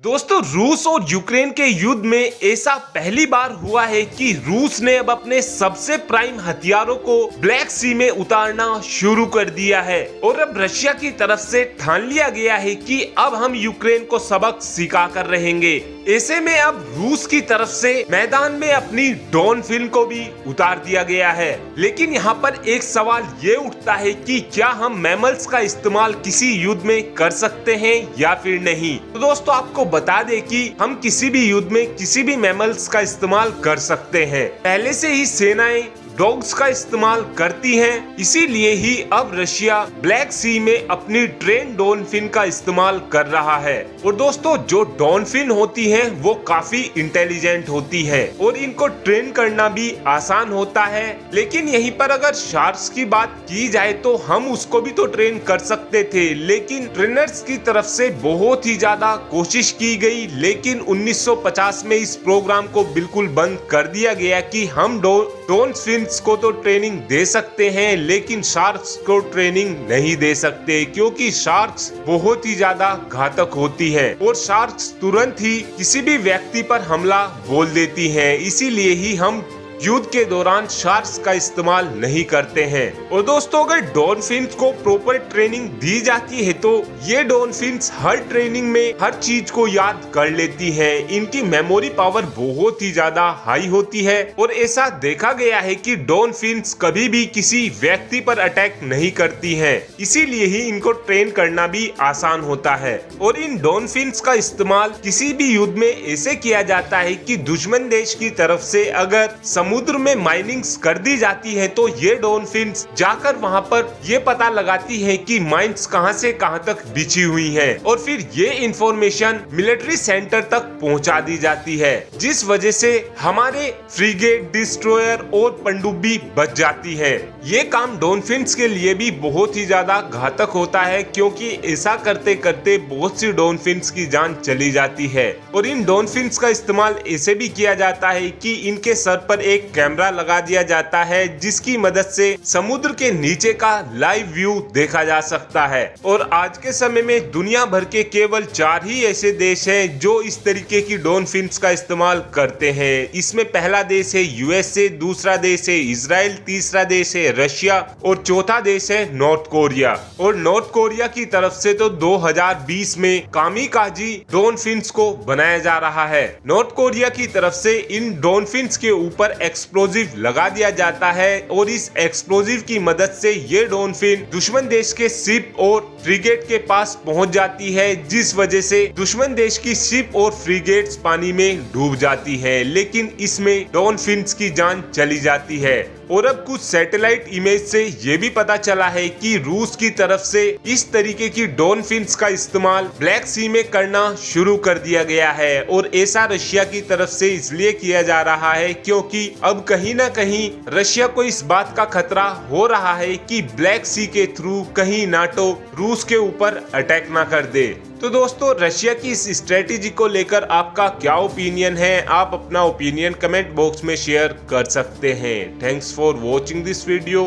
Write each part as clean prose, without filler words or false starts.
दोस्तों, रूस और यूक्रेन के युद्ध में ऐसा पहली बार हुआ है कि रूस ने अब अपने सबसे प्राइम हथियारों को ब्लैक सी में उतारना शुरू कर दिया है और अब रशिया की तरफ से ठान लिया गया है कि अब हम यूक्रेन को सबक सिखा कर रहेंगे। ऐसे में अब रूस की तरफ से मैदान में अपनी ड्रोन फिल्म को भी उतार दिया गया है। लेकिन यहाँ पर एक सवाल ये उठता है कि क्या हम मैमल्स का इस्तेमाल किसी युद्ध में कर सकते हैं या फिर नहीं। तो दोस्तों, आपको बता दें कि हम किसी भी युद्ध में किसी भी मैमल्स का इस्तेमाल कर सकते हैं। पहले से ही सेनाएं डॉग्स का इस्तेमाल करती हैं, इसीलिए ही अब रशिया ब्लैक सी में अपनी ट्रेन डॉल्फिन का इस्तेमाल कर रहा है। और दोस्तों, जो डॉल्फिन होती हैं वो काफी इंटेलिजेंट होती है और इनको ट्रेन करना भी आसान होता है। लेकिन यहीं पर अगर शार्क्स की बात की जाए तो हम उसको भी तो ट्रेन कर सकते थे, लेकिन ट्रेनर्स की तरफ से बहुत ही ज्यादा कोशिश की गई। लेकिन 1950 में इस प्रोग्राम को बिल्कुल बंद कर दिया गया कि हम डॉल्फिन को तो ट्रेनिंग दे सकते हैं लेकिन शार्क्स को ट्रेनिंग नहीं दे सकते, क्योंकि शार्क्स बहुत ही ज्यादा घातक होती है और शार्क्स तुरंत ही किसी भी व्यक्ति पर हमला बोल देती हैं। इसीलिए ही हम युद्ध के दौरान शार्क्स का इस्तेमाल नहीं करते हैं। और दोस्तों, अगर डॉल्फिन्स को प्रॉपर ट्रेनिंग दी जाती है तो ये डॉल्फिन्स हर ट्रेनिंग में हर चीज को याद कर लेती हैं। इनकी मेमोरी पावर बहुत ही ज्यादा हाई होती है और ऐसा देखा गया है कि डॉल्फिन्स कभी भी किसी व्यक्ति पर अटैक नहीं करती हैं। इसीलिए ही इनको ट्रेन करना भी आसान होता है। और इन डॉल्फिन्स का इस्तेमाल किसी भी युद्ध में ऐसे किया जाता है कि दुश्मन देश की तरफ से अगर समुद्र में माइनिंग्स कर दी जाती है तो ये डॉल्फिन्स जाकर वहां पर ये पता लगाती है कि माइन्स कहां से कहां तक बिछी हुई हैं और फिर ये इंफॉर्मेशन मिलिट्री सेंटर तक पहुंचा दी जाती है, जिस वजह से हमारे फ्रिगेट, डिस्ट्रॉयर और पनडुब्बी बच जाती है। ये काम डॉल्फिन्स के लिए भी बहुत ही ज्यादा घातक होता है, क्योंकि ऐसा करते करते बहुत सी डॉल्फिन्स की जान चली जाती है। और इन डॉल्फिन्स का इस्तेमाल ऐसे भी किया जाता है कि इनके सर पर एक कैमरा लगा दिया जाता है, जिसकी मदद से समुद्र के नीचे का लाइव व्यू देखा जा सकता है। और आज के समय में दुनिया भर के केवल 4 ही ऐसे देश हैं जो इस तरीके की डॉल्फिन्स का इस्तेमाल करते हैं। इसमें पहला देश है यूएसए, दूसरा देश है इजराइल, तीसरा देश है रशिया और चौथा देश है नॉर्थ कोरिया। और नॉर्थ कोरिया की तरफ से तो 2020 में कामिकाजी डॉल्फिन्स को बनाया जा रहा है। नॉर्थ कोरिया की तरफ से इन डॉल्फिन्स के ऊपर एक्सप्लोजिव लगा दिया जाता है और इस एक्सप्लोजिव की मदद से ये डॉल्फिन दुश्मन देश के शिप और फ्रिगेट के पास पहुंच जाती है, जिस वजह से दुश्मन देश की शिप और फ्रिगेट्स पानी में डूब जाती है। लेकिन इसमें डॉल्फिन्स की जान चली जाती है। और अब कुछ सैटेलाइट इमेज से ये भी पता चला है कि रूस की तरफ से इस तरीके की डॉल्फिन्स का इस्तेमाल ब्लैक सी में करना शुरू कर दिया गया है। और ऐसा रशिया की तरफ से इसलिए किया जा रहा है क्योंकि अब कहीं ना कहीं रशिया को इस बात का खतरा हो रहा है कि ब्लैक सी के थ्रू कहीं नाटो रूस के ऊपर अटैक ना कर दे। तो दोस्तों, रशिया की इस स्ट्रेटेजी को लेकर आपका क्या ओपिनियन है? आप अपना ओपिनियन कमेंट बॉक्स में शेयर कर सकते हैं। Thanks for watching this video.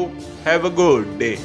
Have a good day.